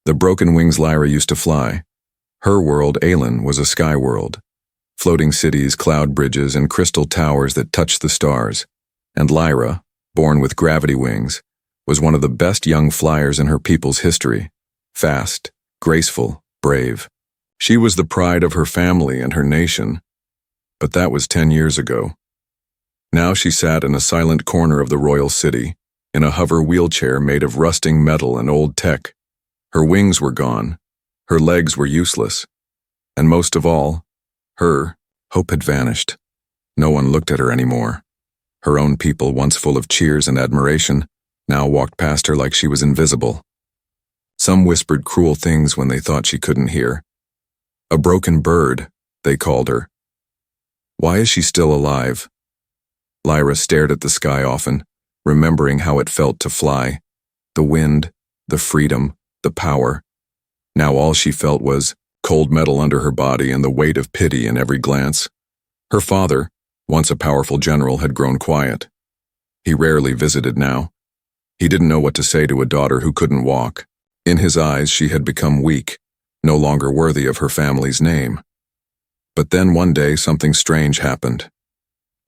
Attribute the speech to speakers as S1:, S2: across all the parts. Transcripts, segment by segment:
S1: The broken wings Lyra used to fly. Her world, Aelin, was a sky world. Floating cities, cloud bridges, and crystal towers that touched the stars. And Lyra, born with gravity wings, was one of the best young flyers in her people's history. Fast, graceful, brave. She was the pride of her family and her nation. But that was 10 years ago. Now she sat in a silent corner of the royal city, in a hover wheelchair made of rusting metal and old tech. Her wings were gone. Her legs were useless. And most of all, her hope had vanished. No one looked at her anymore. Her own people, once full of cheers and admiration, now walked past her like she was invisible. Some whispered cruel things when they thought she couldn't hear. A broken bird, they called her. Why is she still alive? Lyra stared at the sky often, remembering how it felt to fly. The wind, the freedom, the power. Now all she felt was cold metal under her body and the weight of pity in every glance. Her father, once a powerful general, had grown quiet. He rarely visited now. He didn't know what to say to a daughter who couldn't walk. In his eyes, she had become weak, no longer worthy of her family's name. But then one day something strange happened.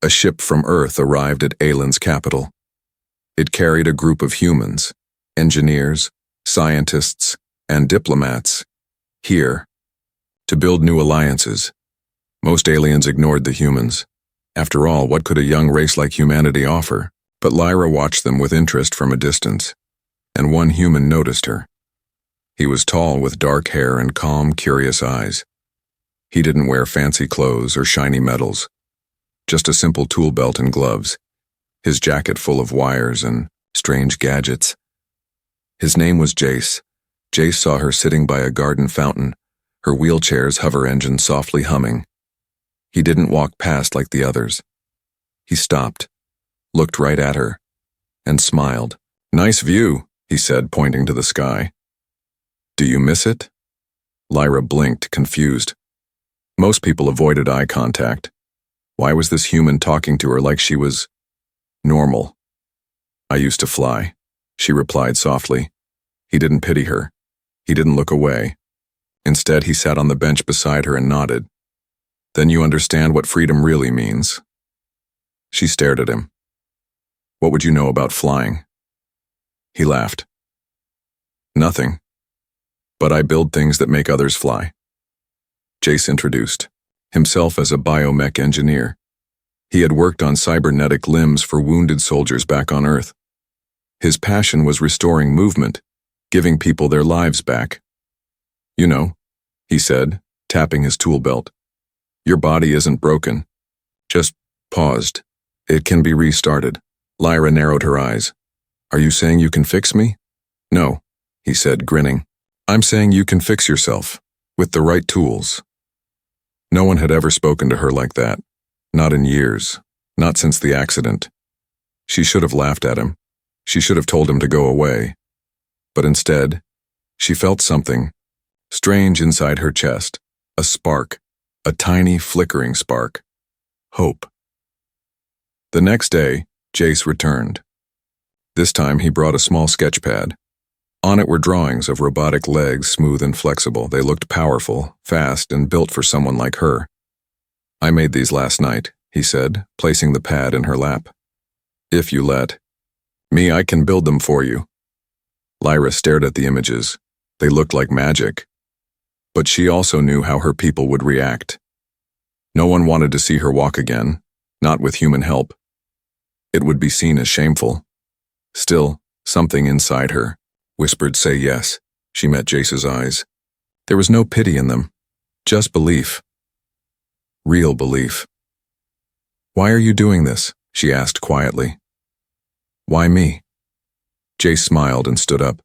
S1: A ship from Earth arrived at Aelin's capital. It carried a group of humans, engineers, scientists, and diplomats, here, to build new alliances. Most aliens ignored the humans. After all, what could a young race like humanity offer? But Lyra watched them with interest from a distance, and one human noticed her. He was tall with dark hair and calm, curious eyes. He didn't wear fancy clothes or shiny medals, just a simple tool belt and gloves, his jacket full of wires and strange gadgets. His name was Jace. Jace saw her sitting by a garden fountain, her wheelchair's hover engine softly humming. He didn't walk past like the others. He stopped, looked right at her, and smiled. "Nice view," he said, pointing to the sky. "Do you miss it?" Lyra blinked, confused. Most people avoided eye contact. Why was this human talking to her like she was normal? "I used to fly," she replied softly. He didn't pity her. He didn't look away. Instead, he sat on the bench beside her and nodded. "Then you understand what freedom really means." She stared at him. "What would you know about flying?" He laughed. "Nothing. But I build things that make others fly." Jace introduced himself as a biomech engineer. He had worked on cybernetic limbs for wounded soldiers back on Earth. His passion was restoring movement, giving people their lives back. "You know," he said, tapping his tool belt, "your body isn't broken. Just paused. It can be restarted." Lyra narrowed her eyes. "Are you saying you can fix me?" "No," he said, grinning. "I'm saying you can fix yourself, with the right tools." No one had ever spoken to her like that. Not in years. Not since the accident. She should have laughed at him. She should have told him to go away. But instead, she felt something strange inside her chest. A spark. A tiny, flickering spark. Hope. The next day, Jace returned. This time he brought a small sketch pad. On it were drawings of robotic legs, smooth and flexible. They looked powerful, fast, and built for someone like her. "I made these last night," he said, placing the pad in her lap. "If you let me, I can build them for you." Lyra stared at the images. They looked like magic. But she also knew how her people would react. No one wanted to see her walk again, not with human help. It would be seen as shameful. Still, something inside her whispered, "Say yes." She met Jace's eyes. There was no pity in them, just belief. Real belief. "Why are you doing this?" she asked quietly. "Why me?" Jace smiled and stood up.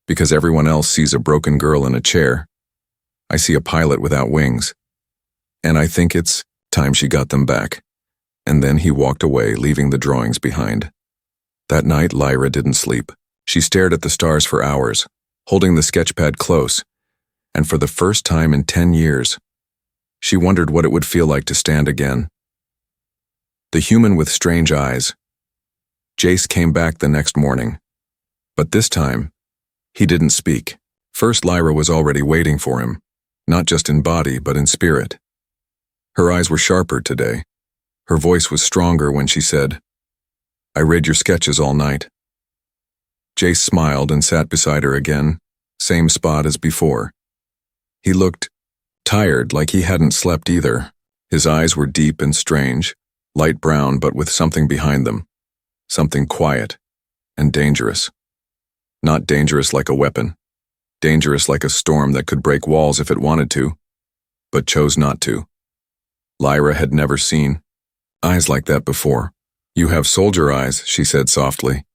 S1: "Because everyone else sees a broken girl in a chair. I see a pilot without wings. And I think it's time she got them back." And then he walked away, leaving the drawings behind. That night, Lyra didn't sleep. She stared at the stars for hours, holding the sketchpad close, and for the first time in 10 years, she wondered what it would feel like to stand again. The human with strange eyes. Jace came back the next morning, but this time, he didn't speak. First, Lyra was already waiting for him, not just in body but in spirit. Her eyes were sharper today. Her voice was stronger when she said, "I read your sketches all night." Jace smiled and sat beside her again, same spot as before. He looked tired, like he hadn't slept either. His eyes were deep and strange, light brown but with something behind them, something quiet and dangerous. Not dangerous like a weapon, dangerous like a storm that could break walls if it wanted to, but chose not to. Lyra had never seen eyes like that before. "You have soldier eyes," she said softly.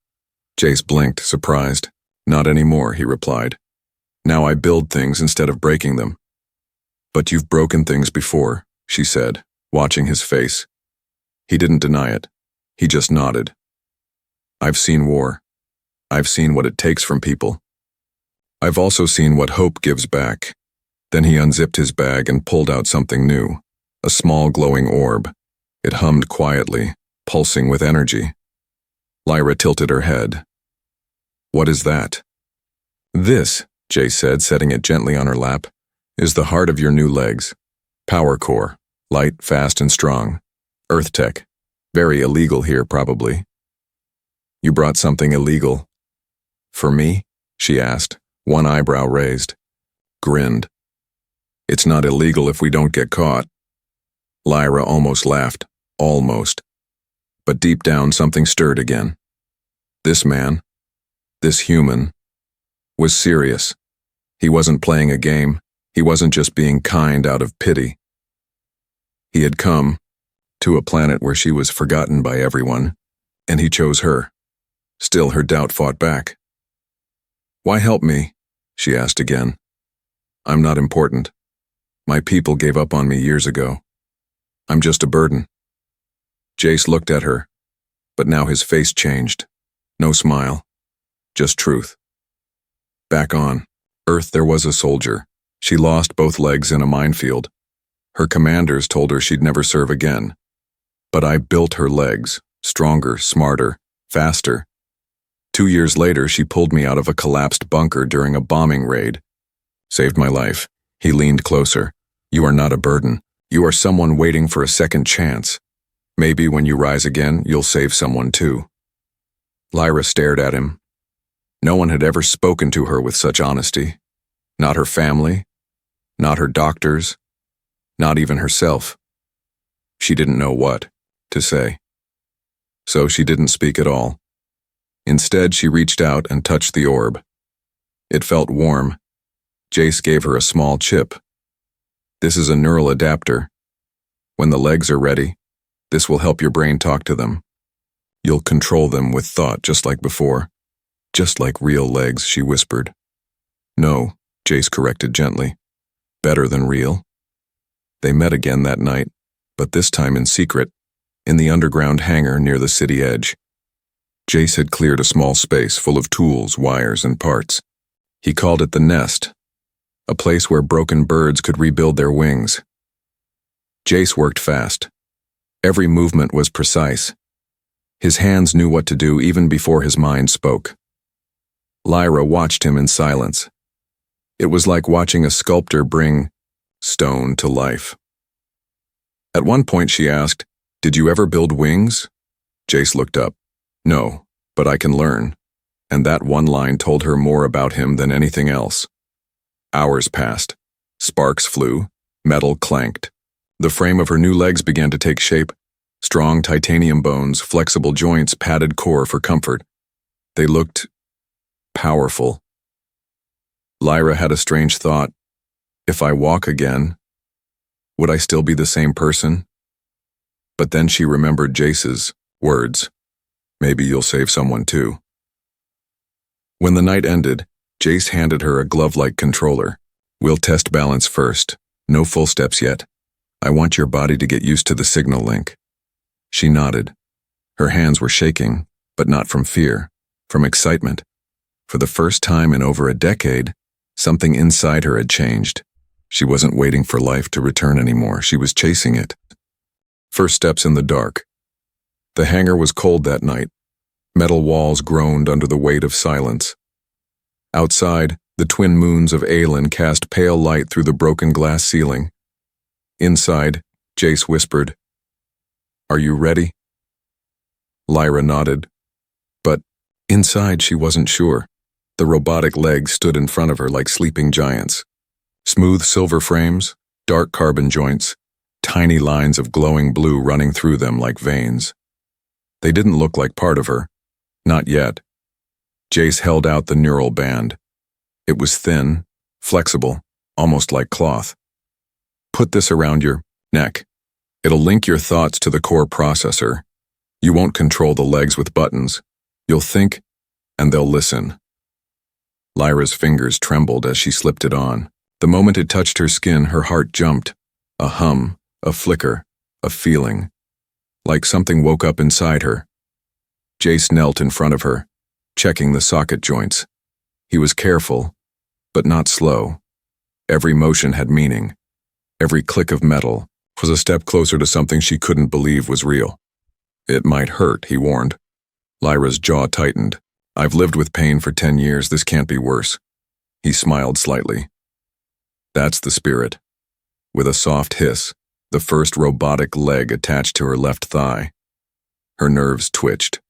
S1: Jace blinked, surprised. "Not anymore," he replied. "Now I build things instead of breaking them." "But you've broken things before," she said, watching his face. He didn't deny it. He just nodded. "I've seen war. I've seen what it takes from people. I've also seen what hope gives back." Then he unzipped his bag and pulled out something new, a small glowing orb. It hummed quietly, pulsing with energy. Lyra tilted her head. "What is that?" "This," Jace said, setting it gently on her lap, "is the heart of your new legs. Power core, light, fast, and strong. Earth tech. Very illegal here, probably." "You brought something illegal." "For me?" she asked, one eyebrow raised. Grinned. "It's not illegal if we don't get caught." Lyra almost laughed. Almost. But deep down something stirred again. This man, this human, was serious. He wasn't playing a game. He wasn't just being kind out of pity. He had come to a planet where she was forgotten by everyone, and he chose her. Still, her doubt fought back. "Why help me?" she asked again. "I'm not important. My people gave up on me years ago. I'm just a burden." Jace looked at her, but now his face changed. No smile, just truth. Back on Earth there was a soldier. She lost both legs in a minefield. Her commanders told her she'd never serve again. But I built her legs, stronger, smarter, faster. 2 years later, she pulled me out of a collapsed bunker during a bombing raid. Saved my life. He leaned closer. "You are not a burden. You are someone waiting for a second chance. Maybe when you rise again, you'll save someone too." Lyra stared at him. No one had ever spoken to her with such honesty. Not her family, not her doctors, not even herself. She didn't know what to say. So she didn't speak at all. Instead, she reached out and touched the orb. It felt warm. Jace gave her a small chip. "This is a neural adapter. When the legs are ready, this will help your brain talk to them. You'll control them with thought just like before. Just like real legs," she whispered. "No," Jace corrected gently. "Better than real." They met again that night, but this time in secret, in the underground hangar near the city edge. Jace had cleared a small space full of tools, wires, and parts. He called it the nest, a place where broken birds could rebuild their wings. Jace worked fast. Every movement was precise. His hands knew what to do even before his mind spoke. Lyra watched him in silence. It was like watching a sculptor bring stone to life. At one point she asked, "Did you ever build wings?" Jace looked up. "No, but I can learn." And that one line told her more about him than anything else. Hours passed. Sparks flew. Metal clanked. The frame of her new legs began to take shape. Strong titanium bones, flexible joints, padded core for comfort. They looked powerful. Lyra had a strange thought. If I walk again, would I still be the same person? But then she remembered Jace's words. Maybe you'll save someone too. When the night ended, Jace handed her a glove-like controller. "We'll test balance first. No full steps yet. I want your body to get used to the signal link." She nodded. Her hands were shaking, but not from fear, from excitement. For the first time in over a decade, something inside her had changed. She wasn't waiting for life to return anymore. She was chasing it. First steps in the dark. The hangar was cold that night. Metal walls groaned under the weight of silence. Outside, The twin moons of Aelin cast pale light through the broken glass ceiling. Inside, Jace whispered, "Are you ready?" Lyra nodded. But inside she wasn't sure. The robotic legs stood in front of her like sleeping giants. Smooth silver frames, dark carbon joints, tiny lines of glowing blue running through them like veins. They didn't look like part of her. Not yet. Jace held out the neural band. It was thin, flexible, almost like cloth. "Put this around your neck. It'll link your thoughts to the core processor. You won't control the legs with buttons. You'll think, and they'll listen." Lyra's fingers trembled as she slipped it on. The moment it touched her skin, her heart jumped. A hum, a flicker, a feeling. Like something woke up inside her. Jace knelt in front of her, checking the socket joints. He was careful, but not slow. Every motion had meaning. Every click of metal was a step closer to something she couldn't believe was real. "It might hurt," he warned. Lyra's jaw tightened. "I've lived with pain for 10 years, this can't be worse." He smiled slightly. "That's the spirit." With a soft hiss, the first robotic leg attached to her left thigh. Her nerves twitched.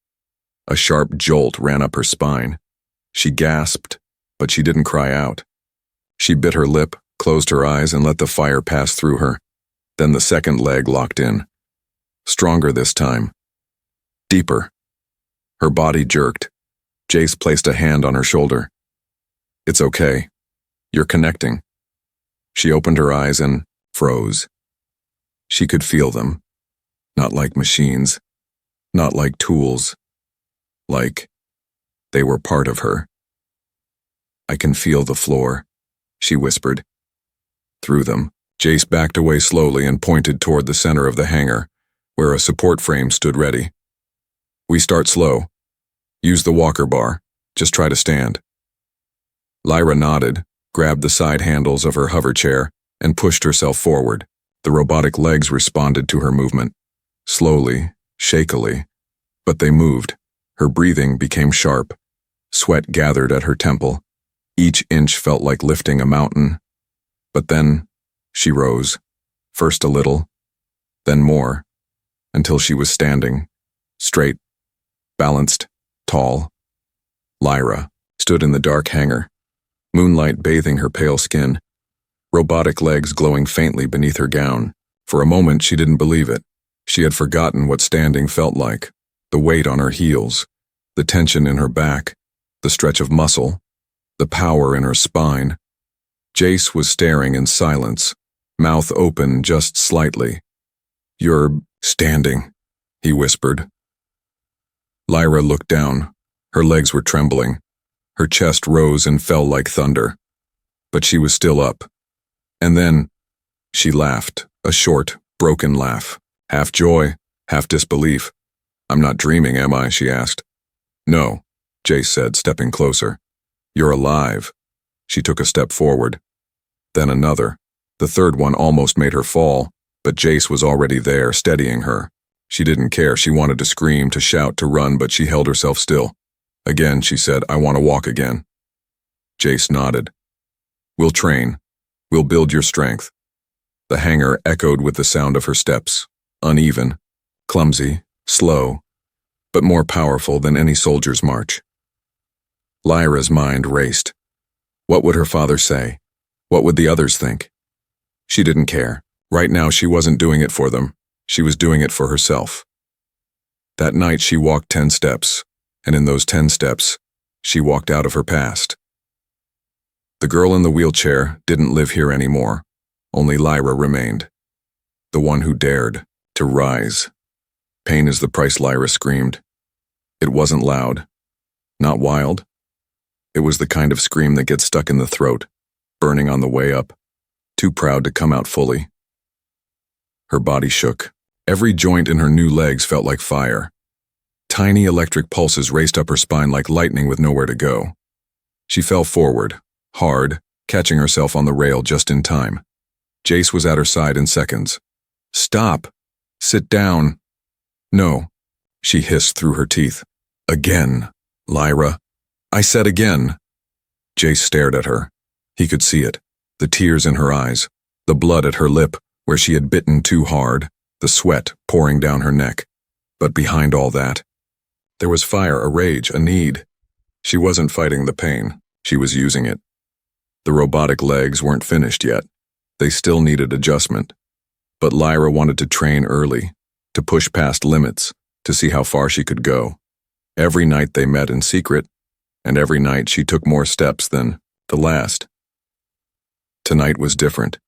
S1: A sharp jolt ran up her spine. She gasped, but she didn't cry out. She bit her lip, closed her eyes, and let the fire pass through her. Then the second leg locked in. Stronger this time. Deeper. Her body jerked. Jace placed a hand on her shoulder. "It's okay. You're connecting." She opened her eyes and froze. She could feel them. Not like machines. Not like tools. Like they were part of her. "I can feel the floor," she whispered. Through them, Jace backed away slowly and pointed toward the center of the hangar, where a support frame stood ready. "We start slow. Use the walker bar. Just try to stand." Lyra nodded, grabbed the side handles of her hover chair, and pushed herself forward. The robotic legs responded to her movement. Slowly, shakily, but they moved. Her breathing became sharp. Sweat gathered at her temple. Each inch felt like lifting a mountain. But then, she rose. First a little, then more, until she was standing, straight, balanced, tall. Lyra stood in the dark hangar, moonlight bathing her pale skin, robotic legs glowing faintly beneath her gown. For a moment she didn't believe it. She had forgotten what standing felt like, the weight on her heels, the tension in her back, the stretch of muscle, the power in her spine. Jace was staring in silence, mouth open just slightly. "You're standing," he whispered. Lyra looked down. Her legs were trembling. Her chest rose and fell like thunder. But she was still up. And then, she laughed, a short, broken laugh, half joy, half disbelief. "I'm not dreaming, am I?" she asked. "No," Jace said, stepping closer. "You're alive." She took a step forward. Then another. The third one almost made her fall, but Jace was already there, steadying her. She didn't care. She wanted to scream, to shout, to run, but she held herself still. "Again," she said, "I want to walk again." Jace nodded. "We'll train. We'll build your strength." The hangar echoed with the sound of her steps, uneven, clumsy, slow, but more powerful than any soldier's march. Lyra's mind raced. What would her father say? What would the others think? She didn't care. Right now she wasn't doing it for them. She was doing it for herself. That night she walked 10 steps, and in those 10 steps, she walked out of her past. The girl in the wheelchair didn't live here anymore. Only Lyra remained. The one who dared to rise. Pain is the price, Lyra screamed. It wasn't loud. Not wild. It was the kind of scream that gets stuck in the throat, burning on the way up, too proud to come out fully. Her body shook. Every joint in her new legs felt like fire. Tiny electric pulses raced up her spine like lightning with nowhere to go. She fell forward, hard, catching herself on the rail just in time. Jace was at her side in seconds. "Stop! Sit down!" "No," she hissed through her teeth. "Again, Lyra. I said again." Jace stared at her. He could see it, the tears in her eyes, the blood at her lip where she had bitten too hard, the sweat pouring down her neck. But behind all that, there was fire, a rage, a need. She wasn't fighting the pain, she was using it. The robotic legs weren't finished yet. They still needed adjustment. But Lyra wanted to train early, to push past limits, to see how far she could go. Every night they met in secret, and every night she took more steps than the last. Tonight was different.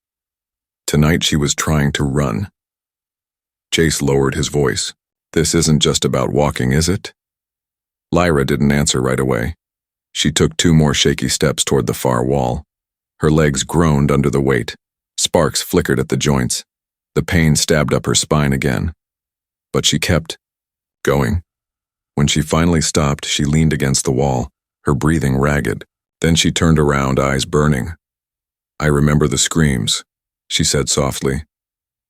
S1: Tonight she was trying to run. Jace lowered his voice. This isn't just about walking, is it? Lyra didn't answer right away. She took 2 more shaky steps toward the far wall. Her legs groaned under the weight. Sparks flickered at the joints. The pain stabbed up her spine again. But she kept going. When she finally stopped, she leaned against the wall, her breathing ragged. Then she turned around, eyes burning. I remember the screams, she said softly.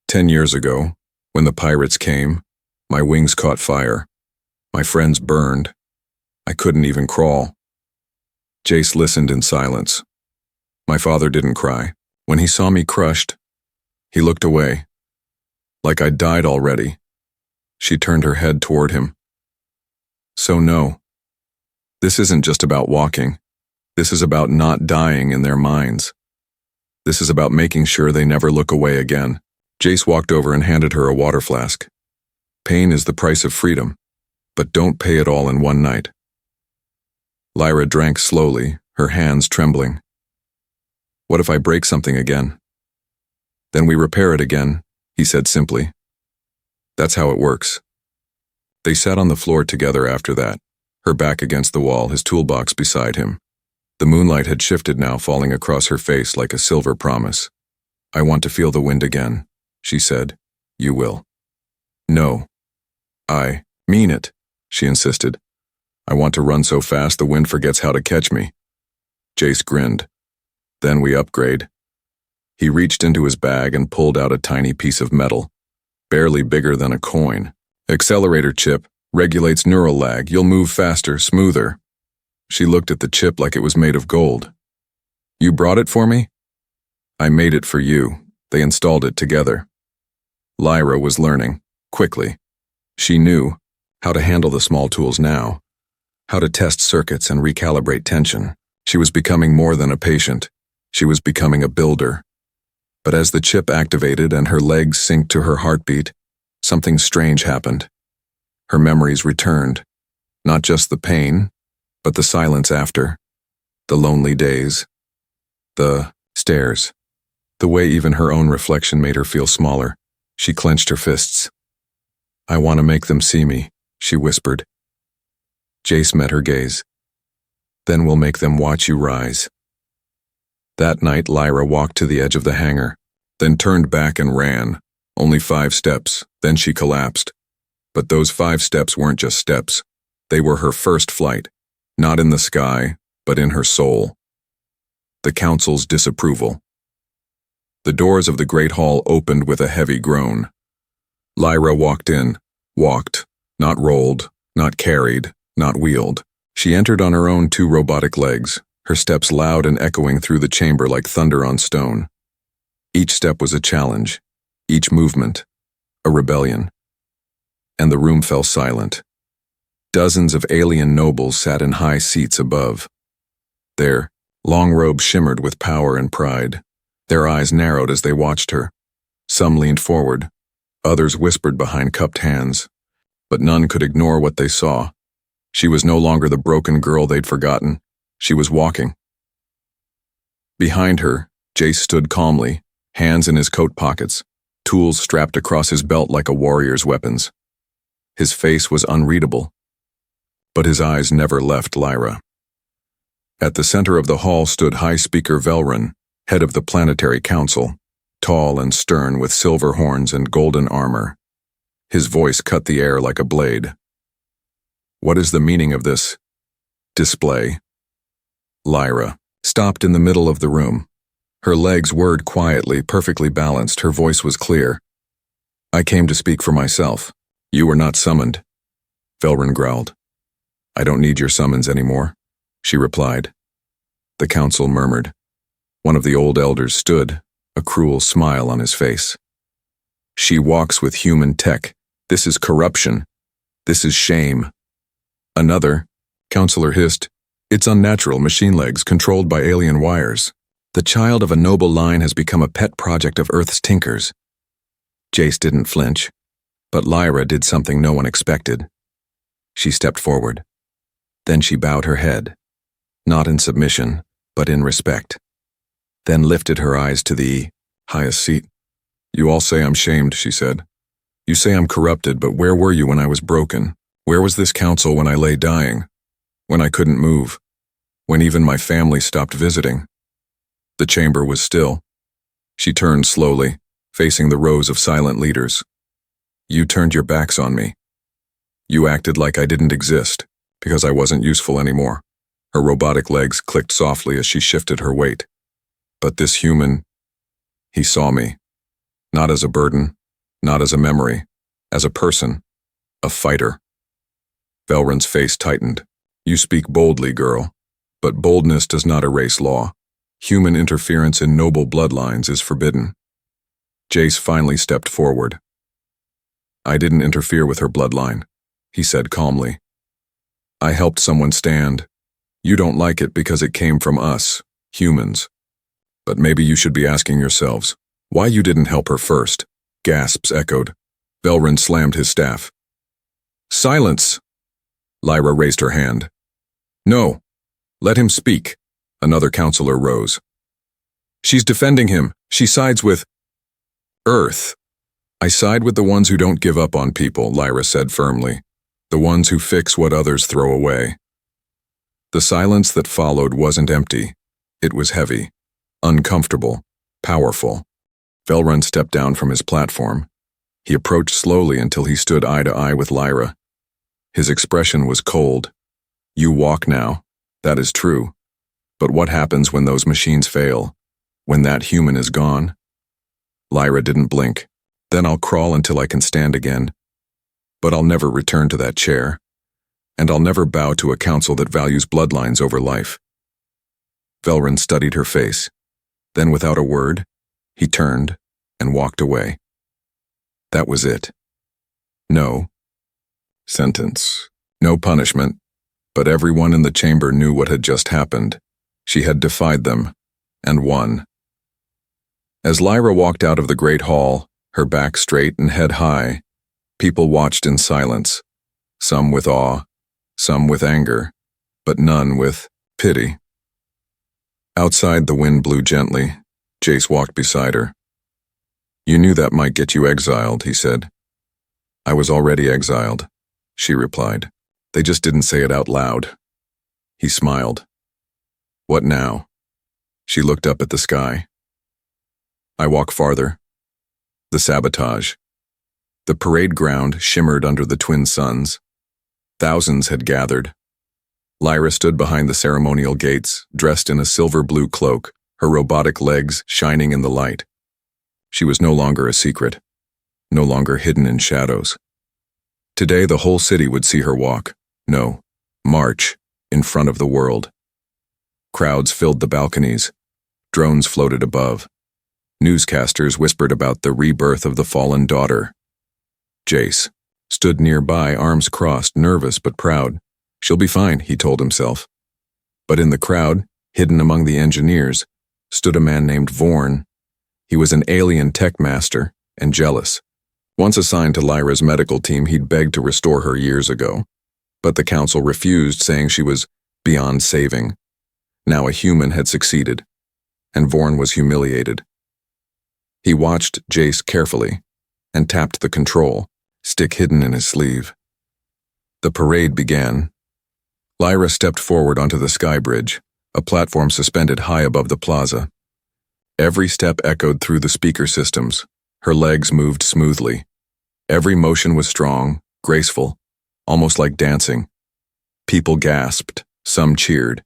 S1: 10 years ago, when the pirates came, my wings caught fire. My friends burned. I couldn't even crawl. Jace listened in silence. My father didn't cry. When he saw me crushed, he looked away. Like I'd died already. She turned her head toward him. So no. This isn't just about walking. This is about not dying in their minds. This is about making sure they never look away again. Jace walked over and handed her a water flask. Pain is the price of freedom, but don't pay it all in one night. Lyra drank slowly, her hands trembling. What if I break something again? Then we repair it again, he said simply. That's how it works. They sat on the floor together after that, her back against the wall, his toolbox beside him. The moonlight had shifted now, falling across her face like a silver promise. I want to feel the wind again, she said. You will. No. I mean it, she insisted. I want to run so fast the wind forgets how to catch me. Jace grinned. Then we upgrade. He reached into his bag and pulled out a tiny piece of metal, barely bigger than a coin. Accelerator chip, regulates neural lag, you'll move faster, smoother. She looked at the chip like it was made of gold. You brought it for me? I made it for you. They installed it together. Lyra was learning, quickly. She knew how to handle the small tools now, how to test circuits and recalibrate tension. She was becoming more than a patient. She was becoming a builder. But as the chip activated and her legs synced to her heartbeat, something strange happened. Her memories returned, not just the pain, but the silence after, the lonely days, the stares, the way even her own reflection made her feel smaller. She clenched her fists. I want to make them see me, she whispered. Jace met her gaze. Then we'll make them watch you rise. That night, Lyra walked to the edge of the hangar, then turned back and ran. Only 5 steps, then she collapsed. But those 5 steps weren't just steps. They were her first flight, not in the sky, but in her soul. The Council's disapproval. The doors of the Great Hall opened with a heavy groan. Lyra walked in, walked, not rolled, not carried, not wheeled. She entered on her own 2 robotic legs, her steps loud and echoing through the chamber like thunder on stone. Each step was a challenge, each movement, a rebellion. And the room fell silent. Dozens of alien nobles sat in high seats above. Their long robes shimmered with power and pride. Their eyes narrowed as they watched her. Some leaned forward, others whispered behind cupped hands, but none could ignore what they saw. She was no longer the broken girl they'd forgotten. She was walking. Behind her, Jace stood calmly, hands in his coat pockets, tools strapped across his belt like a warrior's weapons. His face was unreadable, but his eyes never left Lyra. At the center of the hall stood High Speaker Velrun, head of the Planetary Council, tall and stern with silver horns and golden armor. His voice cut the air like a blade. What is the meaning of this display? Lyra stopped in the middle of the room. Her legs whirred quietly, perfectly balanced. Her voice was clear. I came to speak for myself. You were not summoned. Velrun growled. I don't need your summons anymore, she replied. the council murmured. One of the old elders stood, a cruel smile on his face. She walks with human tech. This is corruption. This is shame. Another, counselor hissed, it's unnatural machine legs controlled by alien wires. The child of a noble line has become a pet project of Earth's tinkers. Jace didn't flinch, but Lyra did something no one expected. She stepped forward. Then she bowed her head, not in submission, but in respect. Then lifted her eyes to the highest seat. You all say I'm shamed, she said. You say I'm corrupted, but where were you when I was broken? Where was this council when I lay dying? When I couldn't move? When even my family stopped visiting? The chamber was still. She turned slowly, facing the rows of silent leaders. You turned your backs on me. You acted like I didn't exist, because I wasn't useful anymore. Her robotic legs clicked softly as she shifted her weight. But this human, he saw me. Not as a burden, not as a memory, as a person, a fighter. Velryn's face tightened. You speak boldly, girl, but boldness does not erase law. Human interference in noble bloodlines is forbidden. Jace finally stepped forward. I didn't interfere with her bloodline, he said calmly. I helped someone stand. You don't like it because it came from us, humans. But maybe you should be asking yourselves, why you didn't help her first? Gasps echoed. Velryn slammed his staff. Silence! Lyra raised her hand. No, let him speak. Another counselor rose. She's defending him. She sides with Earth. I side with the ones who don't give up on people, Lyra said firmly. The ones who fix what others throw away. The silence that followed wasn't empty. It was heavy, uncomfortable, powerful. Velryn stepped down from his platform. He approached slowly until he stood eye to eye with Lyra. His expression was cold. You walk now. That is true. But what happens when those machines fail? When that human is gone? Lyra didn't blink. Then I'll crawl until I can stand again. But I'll never return to that chair. And I'll never bow to a council that values bloodlines over life. Velryn studied her face. Then without a word, he turned and walked away. That was it. No sentence, no punishment, but everyone in the chamber knew what had just happened. She had defied them, and won. As Lyra walked out of the great hall, her back straight and head high, people watched in silence, some with awe, some with anger, but none with pity. Outside, the wind blew gently. Jace walked beside her. You knew that might get you exiled, he said. I was already exiled, she replied. They just didn't say it out loud. He smiled. What now? She looked up at the sky. I walk farther. The sabotage. The parade ground shimmered under the twin suns. Thousands had gathered. Lyra stood behind the ceremonial gates, dressed in a silver-blue cloak, her robotic legs shining in the light. She was no longer a secret, no longer hidden in shadows. Today the whole city would see her walk, no, march, in front of the world. Crowds filled the balconies. Drones floated above. Newscasters whispered about the rebirth of the fallen daughter. Jace stood nearby, arms crossed, nervous but proud. She'll be fine, he told himself. But in the crowd, hidden among the engineers, stood a man named Vorn. He was an alien tech master and jealous. Once assigned to Lyra's medical team, he'd begged to restore her years ago. But the council refused, saying she was beyond saving. Now a human had succeeded, and Vorn was humiliated. He watched Jace carefully and tapped the control, stick hidden in his sleeve. The parade began. Lyra stepped forward onto the sky bridge, a platform suspended high above the plaza. Every step echoed through the speaker systems. Her legs moved smoothly. Every motion was strong, graceful, almost like dancing. People gasped, some cheered.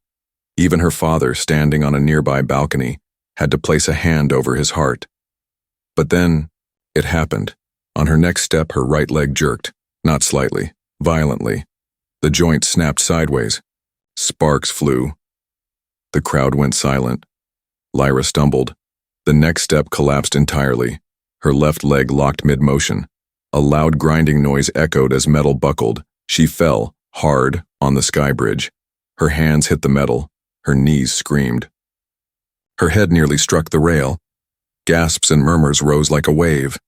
S1: Even her father, standing on a nearby balcony, had to place a hand over his heart. But then, it happened. On her next step, her right leg jerked, not slightly, violently. The joint snapped sideways. Sparks flew. The crowd went silent. Lyra stumbled. The next step collapsed entirely. Her left leg locked mid-motion. A loud grinding noise echoed as metal buckled. She fell, hard, on the sky bridge. Her hands hit the metal. Her knees screamed. Her head nearly struck the rail. Gasps and murmurs rose like a wave.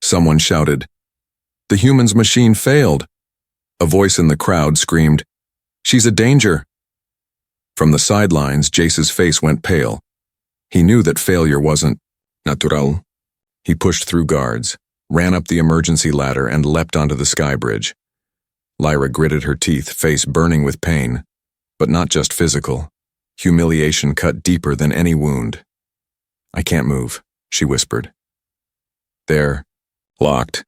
S1: Someone shouted, "The human's machine failed!" A voice in the crowd screamed, "She's a danger!" From the sidelines, Jace's face went pale. He knew that failure wasn't natural. He pushed through guards, ran up the emergency ladder, and leapt onto the sky bridge. Lyra gritted her teeth, face burning with pain, but not just physical. Humiliation cut deeper than any wound. "I can't move," she whispered. There, locked.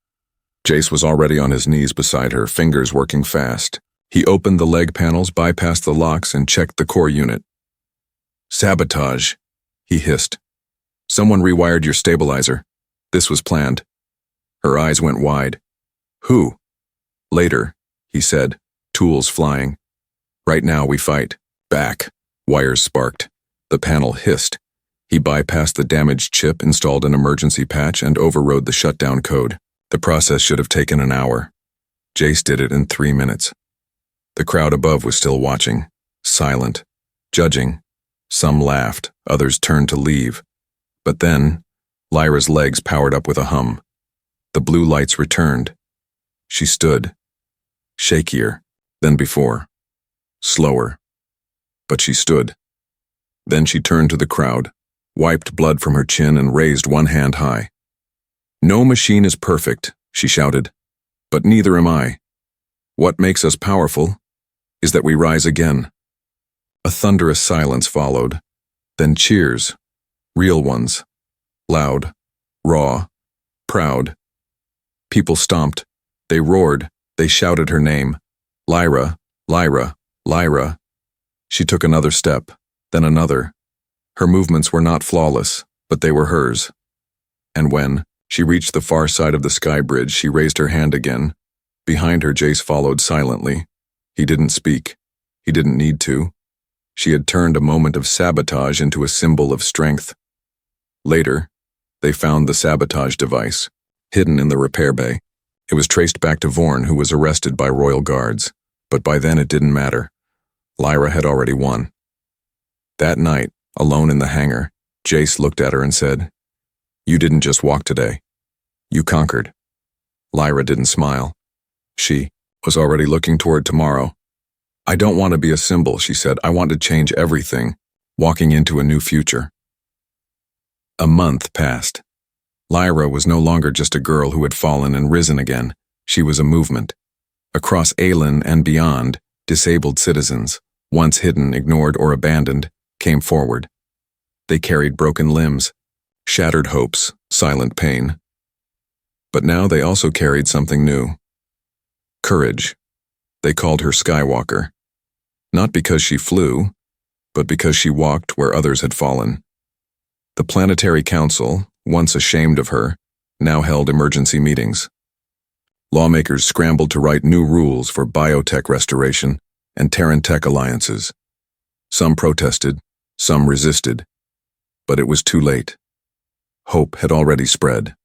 S1: Jace was already on his knees beside her, fingers working fast. He opened the leg panels, bypassed the locks, and checked the core unit. "Sabotage," he hissed. "Someone rewired your stabilizer. This was planned." Her eyes went wide. "Who?" "Later," he said, tools flying. "Right now we fight." Back. Wires sparked. The panel hissed. He bypassed the damaged chip, installed an emergency patch, and overrode the shutdown code. The process should have taken an hour. Jace did it in 3 minutes. The crowd above was still watching, silent, judging. Some laughed, others turned to leave. But then, Lyra's legs powered up with a hum. The blue lights returned. She stood, shakier than before, slower. But she stood. Then she turned to the crowd, wiped blood from her chin, and raised one hand high. "No machine is perfect," she shouted, "but neither am I. What makes us powerful is that we rise again." A thunderous silence followed, then cheers, real ones, loud, raw, proud. People stomped, they roared, they shouted her name. "Lyra, Lyra, Lyra." She took another step, then another. Her movements were not flawless, but they were hers. And when she reached the far side of the sky bridge, she raised her hand again. Behind her, Jace followed silently. He didn't speak. He didn't need to. She had turned a moment of sabotage into a symbol of strength. Later, they found the sabotage device, hidden in the repair bay. It was traced back to Vorn, who was arrested by royal guards. But by then it didn't matter. Lyra had already won. That night, alone in the hangar, Jace looked at her and said, "You didn't just walk today. You conquered." Lyra didn't smile. She was already looking toward tomorrow. "I don't want to be a symbol," she said. "I want to change everything, walking into a new future." A month passed. Lyra was no longer just a girl who had fallen and risen again. She was a movement. Across Aelin and beyond, disabled citizens, once hidden, ignored, or abandoned, came forward. They carried broken limbs, shattered hopes, silent pain. But now they also carried something new. Courage. They called her Skywalker. Not because she flew, but because she walked where others had fallen. The Planetary Council, once ashamed of her, now held emergency meetings. Lawmakers scrambled to write new rules for biotech restoration and Terran tech alliances. Some protested, some resisted, but it was too late. Hope had already spread.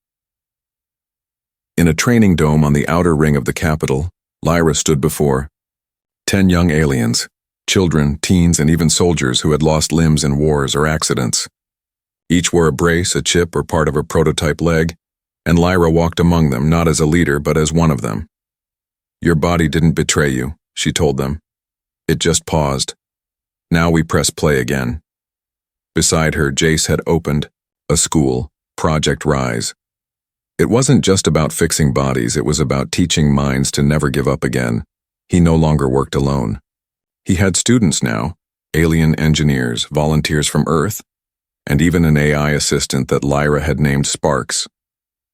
S1: In a training dome on the outer ring of the capital, Lyra stood before 10 young aliens, children, teens, and even soldiers who had lost limbs in wars or accidents. Each wore a brace, a chip, or part of a prototype leg, and Lyra walked among them, not as a leader, but as one of them. "Your body didn't betray you," she told them. "It just paused. Now we press play again." Beside her, Jace had opened a school, Project Rise. It wasn't just about fixing bodies, it was about teaching minds to never give up again. He no longer worked alone. He had students now, alien engineers, volunteers from Earth, and even an AI assistant that Lyra had named Sparks.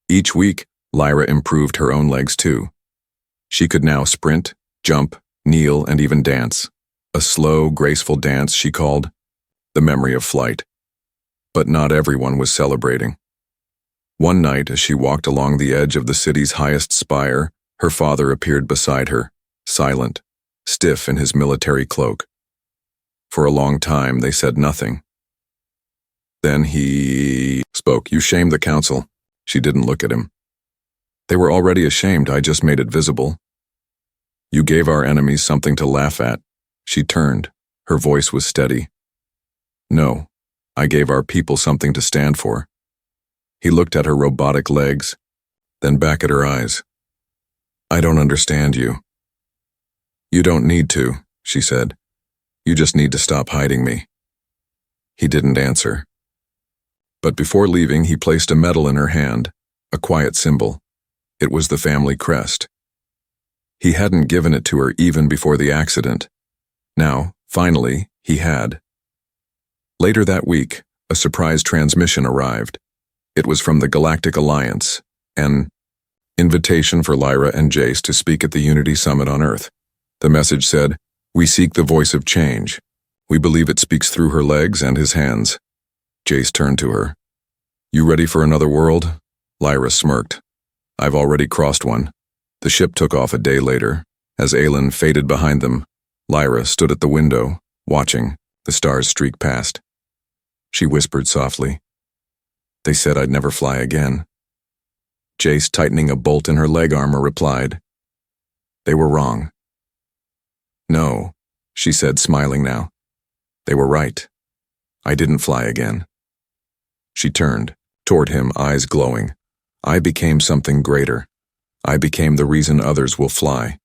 S1: Each week, Lyra improved her own legs too. She could now sprint, jump, kneel, and even dance. A slow, graceful dance she called the memory of flight. But not everyone was celebrating. One night, as she walked along the edge of the city's highest spire, her father appeared beside her, silent, stiff in his military cloak. For a long time, they said nothing. Then he spoke. You shamed the council. She didn't look at him. They were already ashamed. I just made it visible. You gave our enemies something to laugh at. She turned. Her voice was steady. No, I gave our people something to stand for. He looked at her robotic legs, then back at her eyes. I don't understand you. You don't need to, she said. You just need to stop hiding me. He didn't answer. But before leaving, he placed a medal in her hand, a quiet symbol. It was the family crest. He hadn't given it to her even before the accident. Now, finally, he had. Later that week, a surprise transmission arrived. It was from the Galactic Alliance, an invitation for Lyra and Jace to speak at the Unity Summit on Earth. The message said, "We seek the voice of change. We believe it speaks through her legs and his hands." Jace turned to her. You ready for another world? Lyra smirked. I've already crossed one. The ship took off a day later. As Aelin faded behind them, Lyra stood at the window, watching the stars streak past. She whispered softly, They said I'd never fly again. Jace, tightening a bolt in her leg armor, replied, They were wrong. No, she said, smiling now. They were right. I didn't fly again. She turned toward him, eyes glowing. I became something greater. I became the reason others will fly.